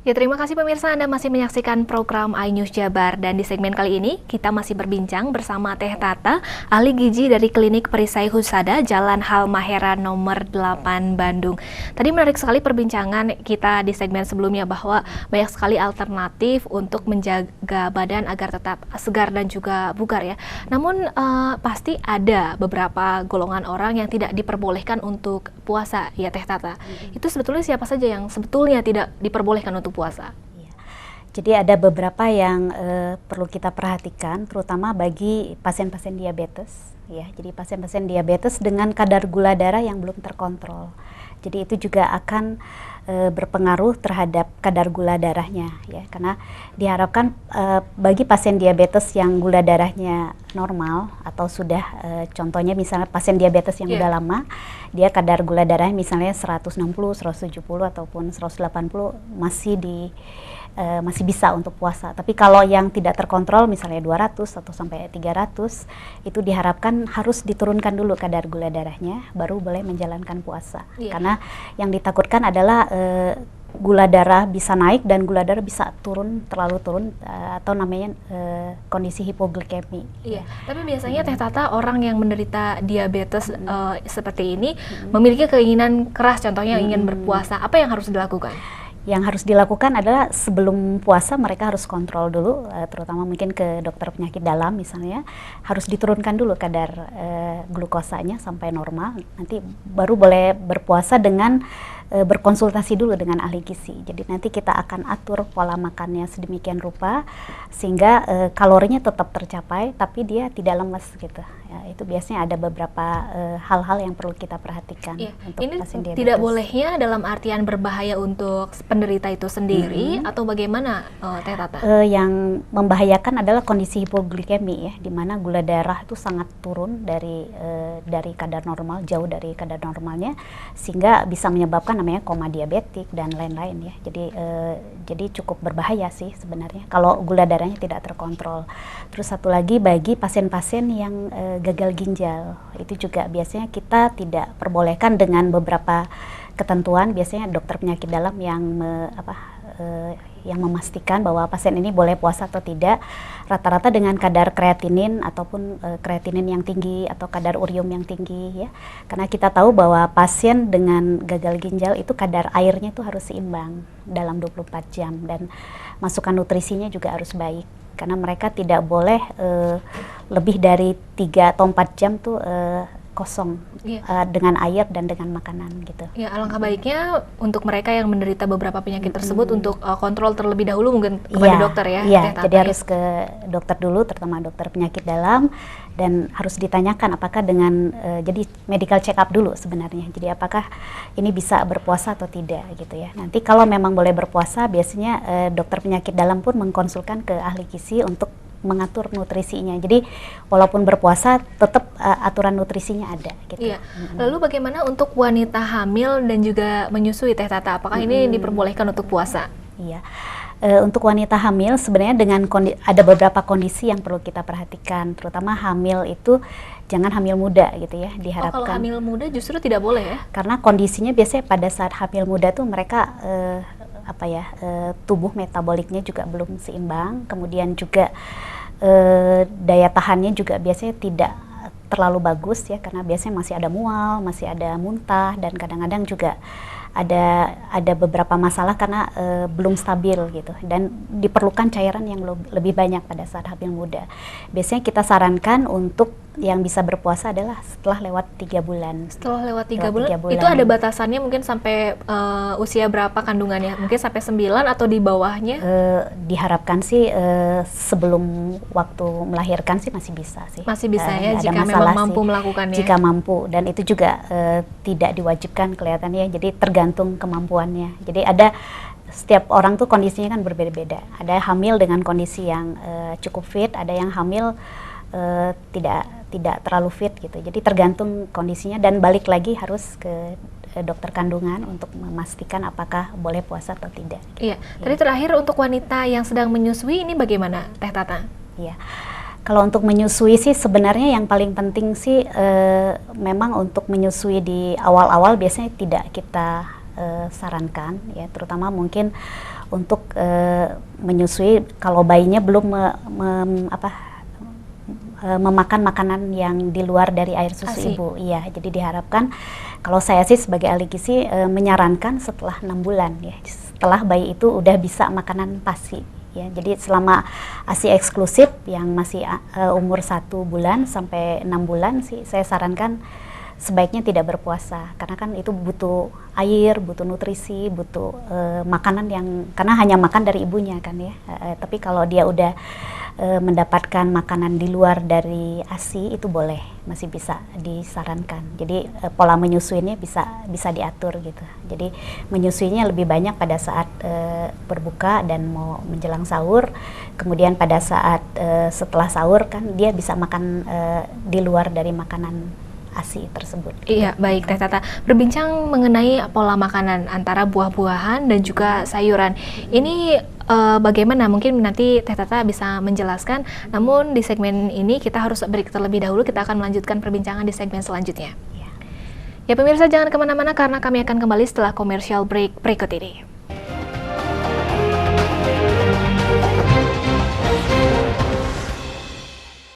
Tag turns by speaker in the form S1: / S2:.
S1: Ya, terima kasih pemirsa, Anda masih menyaksikan program iNews Jabar, dan di segmen kali ini kita masih berbincang bersama Teh Tata, ahli gizi dari Klinik Perisai Husada, Jalan Halmahera nomor 8 Bandung. Tadi menarik sekali perbincangan kita di segmen sebelumnya bahwa banyak sekali alternatif untuk menjaga badan agar tetap segar dan juga bugar ya. Namun pasti ada beberapa golongan orang yang tidak diperbolehkan untuk puasa ya Teh Tata. Itu sebetulnya siapa saja yang sebetulnya tidak diperbolehkan untuk puasa?
S2: Iya. Jadi ada beberapa yang perlu kita perhatikan, terutama bagi pasien-pasien diabetes. Ya, jadi pasien-pasien diabetes dengan kadar gula darah yang belum terkontrol. Jadi itu juga akan berpengaruh terhadap kadar gula darahnya, ya. Karena diharapkan bagi pasien diabetes yang gula darahnya normal atau sudah contohnya misalnya pasien diabetes yang udah lama, dia kadar gula darahnya misalnya 160, 170 ataupun 180 masih bisa untuk puasa. Tapi kalau yang tidak terkontrol misalnya 200 atau sampai 300, itu diharapkan harus diturunkan dulu kadar gula darahnya baru boleh menjalankan puasa. Karena yang ditakutkan adalah gula darah bisa naik dan gula darah bisa terlalu turun atau namanya kondisi hipoglikemi.
S1: Iya, tapi biasanya Teh Tata, orang yang menderita diabetes seperti ini memiliki keinginan keras, contohnya ingin berpuasa. Apa yang harus dilakukan?
S2: Yang harus dilakukan adalah sebelum puasa mereka harus kontrol dulu, terutama mungkin ke dokter penyakit dalam misalnya, harus diturunkan dulu kadar glukosanya sampai normal, nanti baru boleh berpuasa dengan berkonsultasi dulu dengan ahli gizi. Jadi nanti kita akan atur pola makannya sedemikian rupa sehingga kalorinya tetap tercapai tapi dia tidak lemes gitu. Ya, itu biasanya ada beberapa hal-hal yang perlu kita perhatikan untuk
S1: ini
S2: pasien diabetes.
S1: Tidak bolehnya dalam artian berbahaya untuk penderita itu sendiri atau bagaimana Teh Tata?
S2: Yang membahayakan adalah kondisi hipoglikemi ya, di mana gula darah itu sangat turun dari kadar normal, jauh dari kadar normalnya, sehingga bisa menyebabkan namanya koma diabetik dan lain-lain ya. Jadi cukup berbahaya sih sebenarnya kalau gula darahnya tidak terkontrol. Terus satu lagi bagi pasien-pasien yang gagal ginjal, itu juga biasanya kita tidak perbolehkan dengan beberapa ketentuan. Biasanya dokter penyakit dalam yang yang memastikan bahwa pasien ini boleh puasa atau tidak, rata-rata dengan kadar kreatinin ataupun kreatinin yang tinggi atau kadar urium yang tinggi ya. Karena kita tahu bahwa pasien dengan gagal ginjal itu kadar airnya itu harus seimbang dalam 24 jam dan masukan nutrisinya juga harus baik. Karena mereka tidak boleh lebih dari 3 atau 4 jam tuh kosong dengan air dan dengan makanan gitu.
S1: Ya, alangkah baiknya untuk mereka yang menderita beberapa penyakit tersebut untuk kontrol terlebih dahulu mungkin kepada dokter ya.
S2: Iya, jadi harus ke dokter dulu, terutama dokter penyakit dalam, dan harus ditanyakan apakah dengan jadi medical check up dulu sebenarnya. Jadi apakah ini bisa berpuasa atau tidak gitu ya. Nanti kalau memang boleh berpuasa, biasanya dokter penyakit dalam pun mengkonsulkan ke ahli gizi untuk mengatur nutrisinya. Jadi walaupun berpuasa tetap aturan nutrisinya ada gitu.
S1: Iya. Lalu bagaimana untuk wanita hamil dan juga menyusui Teh Tata? Apakah ini diperbolehkan untuk puasa?
S2: Iya. Untuk wanita hamil sebenarnya dengan ada beberapa kondisi yang perlu kita perhatikan, terutama hamil itu jangan hamil muda gitu ya, diharapkan.
S1: Kalau hamil muda justru tidak boleh ya?
S2: Karena kondisinya biasanya pada saat hamil muda tuh mereka tubuh metaboliknya juga belum seimbang, kemudian juga daya tahannya juga biasanya tidak terlalu bagus ya, karena biasanya masih ada mual, masih ada muntah, dan kadang-kadang juga ada beberapa masalah karena belum stabil gitu, dan diperlukan cairan yang lebih banyak pada saat hamil muda. Biasanya kita sarankan untuk yang bisa berpuasa adalah setelah lewat 3 bulan.
S1: Setelah lewat 3 bulan, itu ada batasannya mungkin sampai usia berapa kandungannya? Mungkin sampai 9 atau di bawahnya?
S2: Diharapkan sih sebelum waktu melahirkan sih masih bisa sih.
S1: Masih bisa ya, jika memang mampu melakukannya.
S2: Jika mampu, dan itu juga tidak diwajibkan kelihatannya, jadi tergantung kemampuannya. Jadi ada setiap orang tuh kondisinya kan berbeda-beda. Ada hamil dengan kondisi yang cukup fit, ada yang hamil tidak terlalu fit gitu. Jadi tergantung kondisinya, dan balik lagi harus ke dokter kandungan untuk memastikan apakah boleh puasa atau tidak.
S1: Iya. Tadi terakhir untuk wanita yang sedang menyusui ini bagaimana Teh Tata?
S2: Iya. Kalau untuk menyusui sih sebenarnya yang paling penting sih memang untuk menyusui di awal-awal biasanya tidak kita sarankan ya, terutama mungkin untuk menyusui kalau bayinya belum memakan makanan yang di luar dari air susu
S1: ASI.
S2: ibu. Iya, jadi diharapkan kalau saya sih sebagai ahli gizi menyarankan setelah 6 bulan ya, setelah bayi itu udah bisa makanan PASI. Ya, jadi selama ASI eksklusif yang masih umur 1 bulan sampai 6 bulan sih saya sarankan sebaiknya tidak berpuasa, karena kan itu butuh air, butuh nutrisi, butuh makanan yang karena hanya makan dari ibunya kan ya. Tapi kalau dia udah mendapatkan makanan di luar dari ASI itu boleh, masih bisa disarankan. Jadi pola menyusuinya bisa diatur gitu. Jadi menyusuinya lebih banyak pada saat berbuka dan mau menjelang sahur. Kemudian pada saat setelah sahur kan dia bisa makan di luar dari makanan ASI tersebut.
S1: Iya, baik Teh Tata. Berbincang mengenai pola makanan antara buah-buahan dan juga sayuran. Ini bagaimana? Mungkin nanti Teh Tata bisa menjelaskan. Namun di segmen ini kita harus break terlebih dahulu. Kita akan melanjutkan perbincangan di segmen selanjutnya.
S2: Ya.
S1: Ya pemirsa, jangan kemana-mana karena kami akan kembali setelah commercial break berikut ini.